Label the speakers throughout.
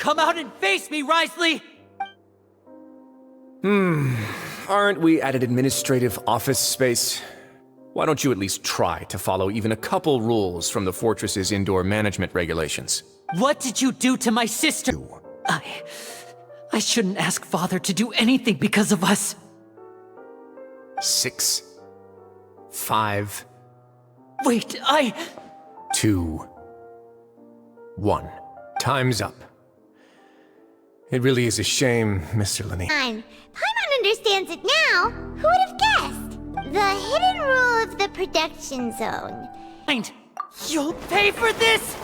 Speaker 1: Come out and face me, Wriothesley!
Speaker 2: Aren't we at an administrative office space? Why don't you at least try to follow even a couple rules from the fortress's indoor management regulations?
Speaker 1: What did you do to my sister? I shouldn't ask Father to do anything because of us.
Speaker 2: 6, 5...
Speaker 1: Wait,
Speaker 2: 2, 1. Time's up. It really is a shame, Mr. Lyney.
Speaker 3: Paimon understands it now. Who would have guessed? The hidden rule of the production zone.
Speaker 1: Mind, you'll pay for this!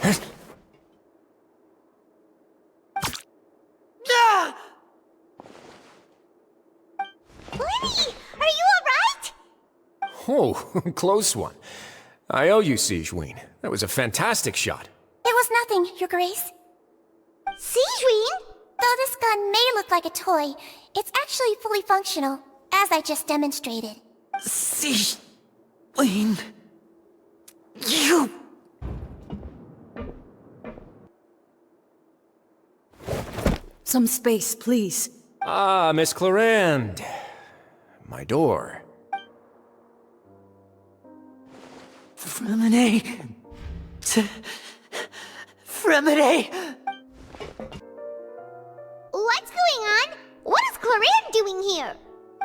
Speaker 1: Ah!
Speaker 3: Lyney, are you alright?
Speaker 2: Oh, close one. I owe you, Sigewinne. That was a fantastic shot.
Speaker 4: It was nothing, Your Grace.
Speaker 3: Sigewinne?
Speaker 4: Though this gun may look like a toy, it's actually fully functional, as I just demonstrated.
Speaker 1: Sigewinne... You...
Speaker 5: Some space, please.
Speaker 2: Ah, Miss Clorinde. My door.
Speaker 1: Freminent... Freminent...
Speaker 3: What's going on? What is Clorinde doing here?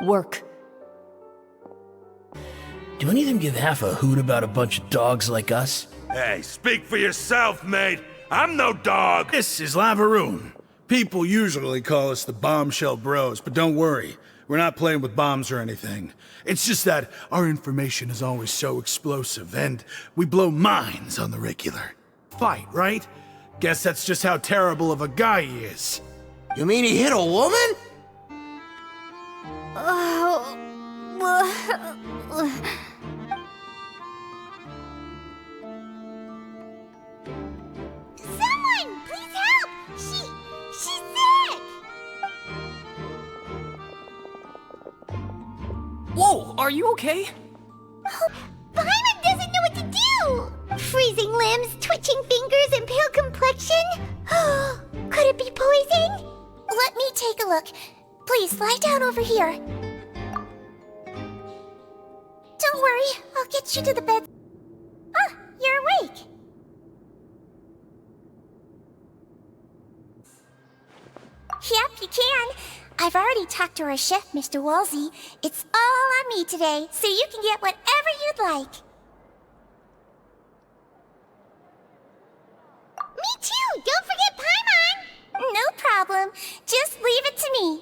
Speaker 5: Work.
Speaker 6: Do any of them give half a hoot about a bunch of dogs like us?
Speaker 7: Hey, speak for yourself, mate. I'm no dog.
Speaker 6: This is Lavaroon. People usually call us the Bombshell Bros, but don't worry. We're not playing with bombs or anything. It's just that our information is always so explosive, and we blow minds on the regular. Fight, right? Guess that's just how terrible of a guy he is.
Speaker 8: You mean he hit a woman?
Speaker 3: Someone, please help! She's sick!
Speaker 5: Whoa, are you okay?
Speaker 3: Oh, Paimon doesn't know what to do! Freezing limbs, twitching fingers, and pale complexion? Could it be poison?
Speaker 4: Let me take a look. Please, lie down over here. Don't worry, I'll get you to the bed. Ah, you're awake. Yep, you can. I've already talked to our chef, Mr. Wolsey. It's all on me today, so you can get whatever you'd like.
Speaker 3: Me too! Don't forget Paimon!
Speaker 4: No problem. Just leave it to me.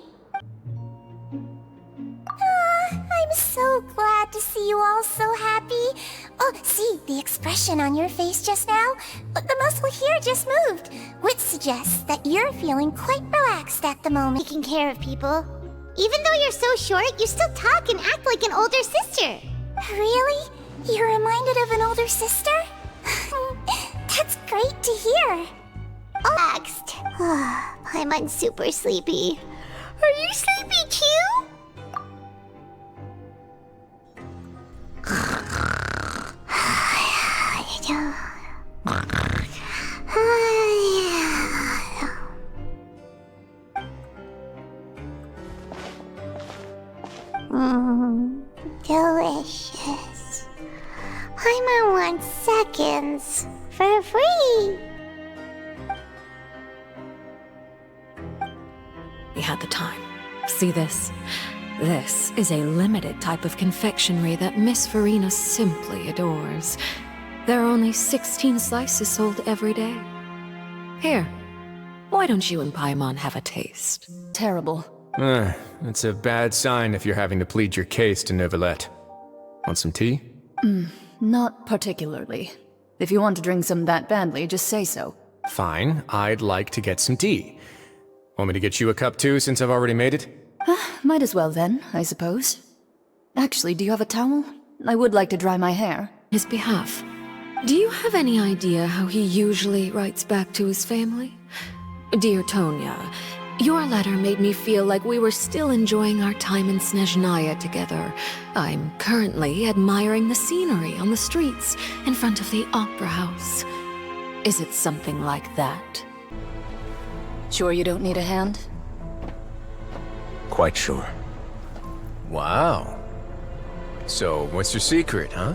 Speaker 4: I'm so glad to see you all so happy. Oh, see, the expression on your face just now? The muscle here just moved, which suggests that you're feeling quite relaxed at the moment.
Speaker 3: Taking care of people. Even though you're so short, you still talk and act like an older sister.
Speaker 4: Really? You're reminded of an older sister? That's great to hear.
Speaker 3: Relaxed. Paimon's super sleepy. Are you sleepy too? Delicious. Paimon wants seconds for free.
Speaker 5: We had the time. See this? This is a limited type of confectionery that Miss Furina simply adores. There are only 16 slices sold every day. Here, why don't you and Paimon have a taste?
Speaker 2: Terrible. It's a bad sign if you're having to plead your case to Neuvillette. Want some tea?
Speaker 5: Not particularly. If you want to drink some that badly, just say so.
Speaker 2: Fine, I'd like to get some tea. Want me to get you a cup too, since I've already made it?
Speaker 5: Might as well then, I suppose. Actually, do you have a towel? I would like to dry my hair. His behalf. Do you have any idea how he usually writes back to his family? Dear Tonya, your letter made me feel like we were still enjoying our time in Snezhnaya together. I'm currently admiring the scenery on the streets in front of the Opera House. Is it something like that? Sure you don't need a hand?
Speaker 8: Quite sure.
Speaker 2: Wow. So, what's your secret, huh?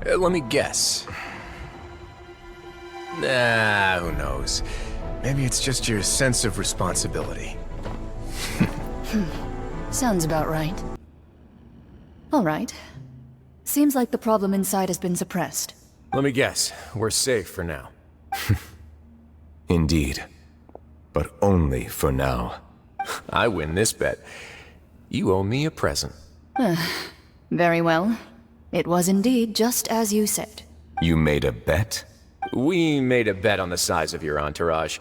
Speaker 2: Let me guess. Nah, who knows? Maybe it's just your sense of responsibility.
Speaker 5: Sounds about right. Alright. Seems like the problem inside has been suppressed.
Speaker 2: Let me guess. We're safe for now.
Speaker 8: Indeed. But only for now.
Speaker 2: I win this bet. You owe me a present.
Speaker 5: Very well. It was indeed just as you said.
Speaker 8: You made a bet?
Speaker 2: We made a bet on the size of your entourage.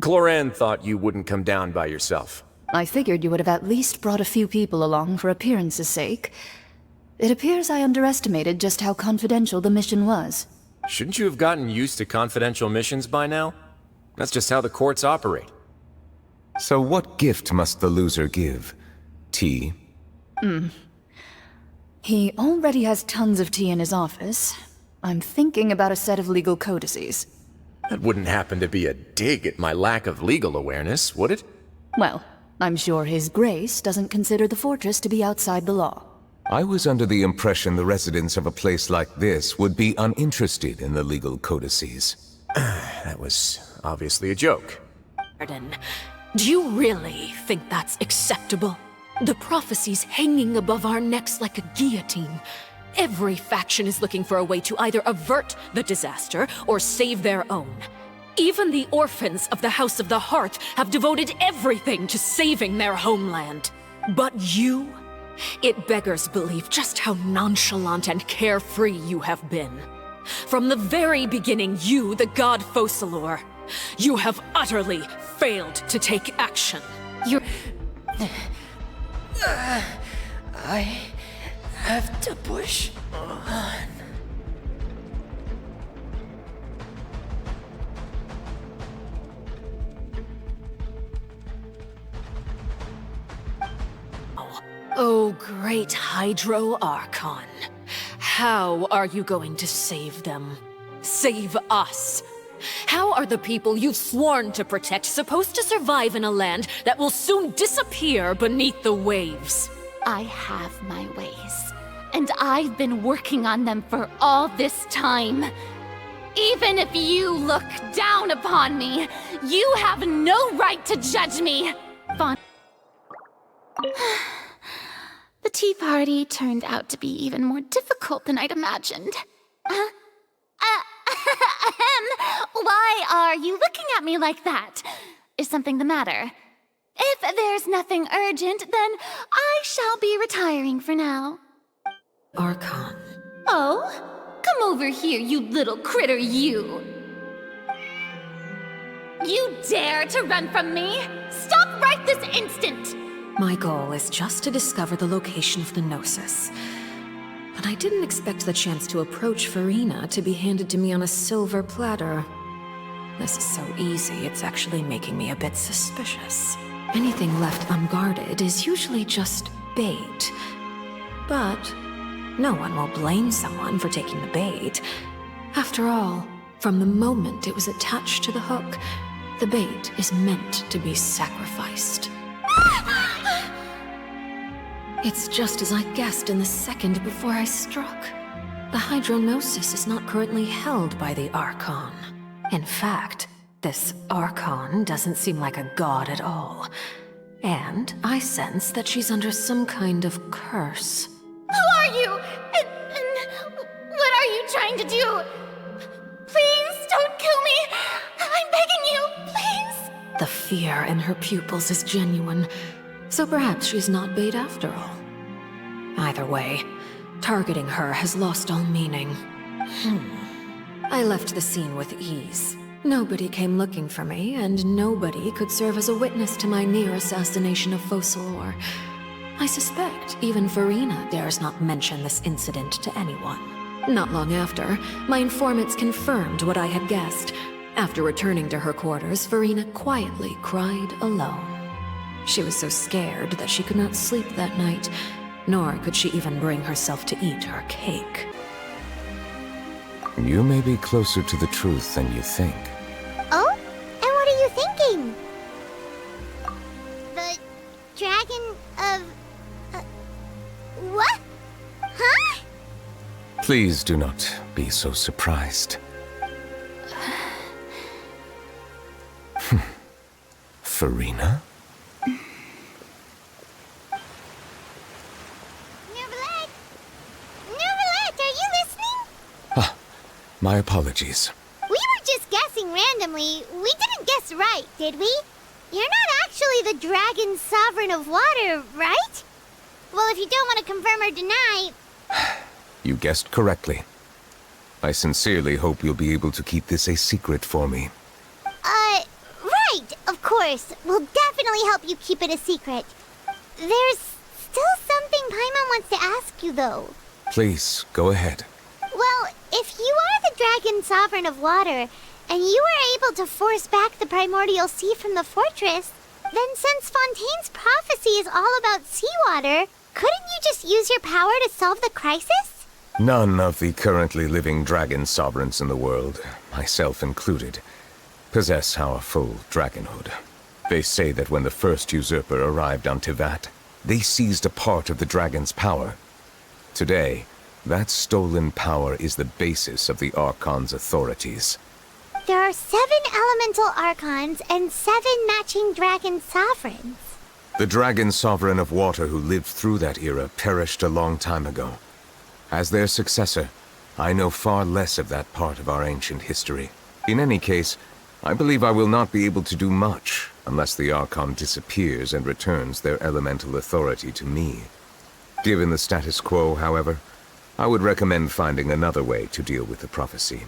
Speaker 2: Clorinde thought you wouldn't come down by yourself.
Speaker 5: I figured you would have at least brought a few people along for appearance's sake. It appears I underestimated just how confidential the mission was.
Speaker 2: Shouldn't you have gotten used to confidential missions by now? That's just how the courts operate.
Speaker 8: So what gift must the loser give? Tea?
Speaker 5: He already has tons of tea in his office. I'm thinking about a set of legal codices.
Speaker 2: That wouldn't happen to be a dig at my lack of legal awareness, would it?
Speaker 5: Well, I'm sure His Grace doesn't consider the fortress to be outside the law.
Speaker 8: I was under the impression the residents of a place like this would be uninterested in the legal codices.
Speaker 2: That was obviously a joke.
Speaker 9: Pardon. Do you really think that's acceptable? The prophecy's hanging above our necks like a guillotine. Every faction is looking for a way to either avert the disaster or save their own. Even the orphans of the House of the Hearth have devoted everything to saving their homeland. But you? It beggars belief just how nonchalant and carefree you have been. From the very beginning, you, the god Focalor, you have utterly failed to take action. You're...
Speaker 1: I have to push on.
Speaker 9: Oh, great Hydro Archon. How are you going to save them? Save us? How are the people you've sworn to protect supposed to survive in a land that will soon disappear beneath the waves?
Speaker 3: I have my ways, and I've been working on them for all this time. Even if you look down upon me, you have no right to judge me. The tea party turned out to be even more difficult than I'd imagined. Why are you looking at me like that? Is something the matter? If there's nothing urgent, then I shall be retiring for now.
Speaker 9: Archon.
Speaker 3: Oh? Come over here, you little critter, you! You dare to run from me? Stop right this instant!
Speaker 9: My goal is just to discover the location of the Gnosis. But I didn't expect the chance to approach Furina to be handed to me on a silver platter. This is so easy, it's actually making me a bit suspicious. Anything left unguarded is usually just bait. But no one will blame someone for taking the bait. After all, from the moment it was attached to the hook, the bait is meant to be sacrificed. It's just as I guessed in the second before I struck. The Hydronosis is not currently held by the Archon. In fact, this Archon doesn't seem like a god at all. And I sense that she's under some kind of curse.
Speaker 3: Who are you? And what are you trying to do? Please don't kill me! I'm begging you, please!
Speaker 9: The fear in her pupils is genuine, so perhaps she's not bait after all. Either way, targeting her has lost all meaning. I left the scene with ease. Nobody came looking for me, and nobody could serve as a witness to my near assassination of Focalor. I suspect even Furina dares not mention this incident to anyone. Not long after, my informants confirmed what I had guessed. After returning to her quarters, Furina quietly cried alone. She was so scared that she could not sleep that night, nor could she even bring herself to eat her cake.
Speaker 8: You may be closer to the truth than you think.
Speaker 3: Oh? And what are you thinking?
Speaker 4: dragon of... what? Huh?
Speaker 8: Please do not be so surprised. Furina?
Speaker 4: Neuvillette! Neuvillette, are you listening?
Speaker 8: My apologies.
Speaker 4: We were just guessing randomly. We didn't guess right, did we? You're not actually the dragon sovereign of water, right? Well, if you don't want to confirm or deny...
Speaker 8: You guessed correctly. I sincerely hope you'll be able to keep this a secret for me.
Speaker 4: Right, of course. We'll definitely help you keep it a secret. There's still something Paimon wants to ask you, though.
Speaker 8: Please, go ahead.
Speaker 4: Well, if you are the dragon sovereign of water, and you were able to force back the primordial sea from the fortress, then since Fontaine's prophecy is all about seawater, couldn't you just use your power to solve the crisis?
Speaker 8: None of the currently living dragon sovereigns in the world, myself included, possess our full dragonhood. They say that when the first usurper arrived on Teyvat, they seized a part of the dragon's power. Today, that stolen power is the basis of the Archon's authorities.
Speaker 4: There are 7 elemental archons and 7 matching dragon sovereigns.
Speaker 8: The dragon sovereign of water who lived through that era perished a long time ago. As their successor, I know far less of that part of our ancient history. In any case, I believe I will not be able to do much unless the Archon disappears and returns their elemental authority to me. Given the status quo, however, I would recommend finding another way to deal with the prophecy.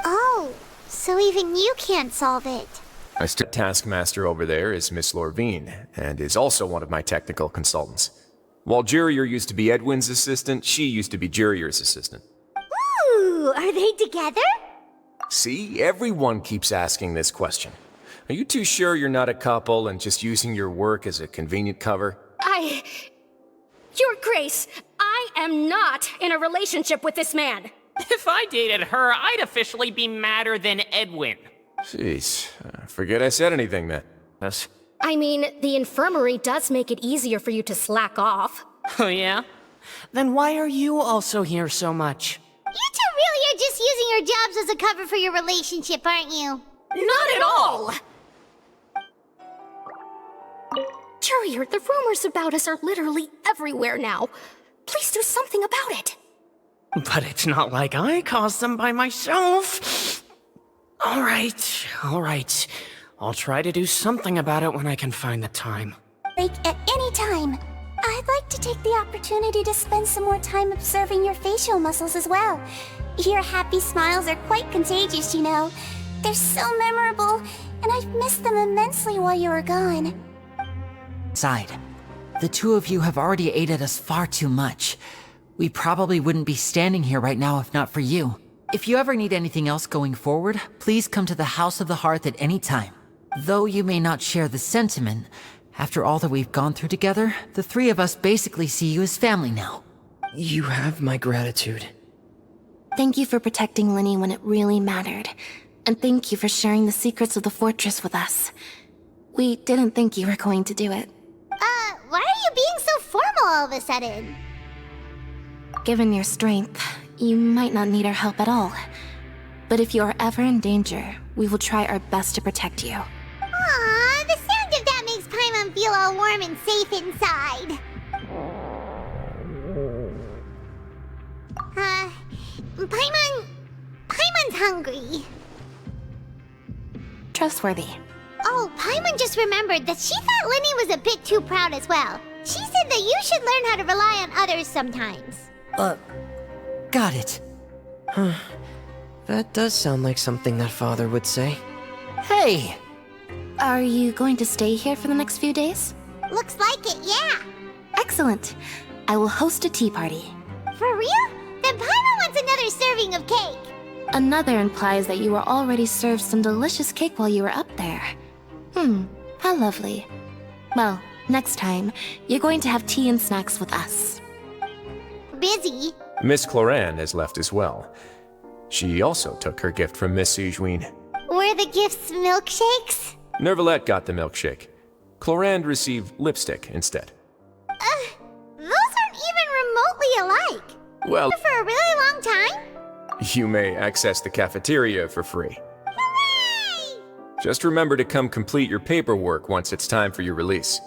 Speaker 4: Oh, so even you can't solve it.
Speaker 2: Taskmaster over there is Miss Lorvine, and is also one of my technical consultants. While Jurier used to be Edwin's assistant, she used to be Jurier's assistant.
Speaker 4: Ooh, are they together?
Speaker 2: See, everyone keeps asking this question. Are you too sure you're not a couple and just using your work as a convenient cover?
Speaker 10: Your Grace, I am not in a relationship with this man.
Speaker 11: If I dated her, I'd officially be madder than Edwin.
Speaker 2: Jeez, forget I said anything then.
Speaker 10: I mean, the infirmary does make it easier for you to slack off.
Speaker 11: Oh yeah? Then why are you also here so much?
Speaker 4: You two really are just using your jobs as a cover for your relationship, aren't you?
Speaker 10: Not at all! Jurier, the rumors about us are literally everywhere now. Please do something about it.
Speaker 11: But it's not like I caused them by myself. All right. I'll try to do something about it when I can find the time.
Speaker 4: Like, at any time. I'd like to take the opportunity to spend some more time observing your facial muscles as well. Your happy smiles are quite contagious, you know. They're so memorable, and I've missed them immensely while you were gone.
Speaker 1: Side. The two of you have already aided us far too much. We probably wouldn't be standing here right now if not for you. If you ever need anything else going forward, please come to the House of the Hearth at any time. Though you may not share the sentiment, after all that we've gone through together, the three of us basically see you as family now.
Speaker 12: You have my gratitude.
Speaker 13: Thank you for protecting Lyney when it really mattered. And thank you for sharing the secrets of the fortress with us. We didn't think you were going to do it.
Speaker 4: Why are you being so formal all of a sudden?
Speaker 13: Given your strength, you might not need our help at all. But if you are ever in danger, we will try our best to protect you.
Speaker 4: Aww, the sound of that makes Paimon feel all warm and safe inside. Paimon's hungry.
Speaker 13: Trustworthy.
Speaker 4: Oh, Paimon just remembered that she thought Lyney was a bit too proud as well. She said that you should learn how to rely on others sometimes.
Speaker 1: Got it.
Speaker 12: That does sound like something that father would say.
Speaker 1: Hey!
Speaker 13: Are you going to stay here for the next few days?
Speaker 4: Looks like it, yeah.
Speaker 13: Excellent. I will host a tea party.
Speaker 4: For real? Then Paimon wants another serving of cake.
Speaker 13: Another implies that you were already served some delicious cake while you were up there. How lovely. Well, next time, you're going to have tea and snacks with us.
Speaker 4: Busy.
Speaker 2: Miss Clorinde has left as well. She also took her gift from Miss Sigewinne.
Speaker 4: Were the gifts milkshakes?
Speaker 2: Neuvillette got the milkshake. Clorinde received lipstick instead. Well,
Speaker 4: For a really long time?
Speaker 2: you may access the cafeteria for free.
Speaker 4: Hooray!
Speaker 2: Just remember to come complete your paperwork once it's time for your release.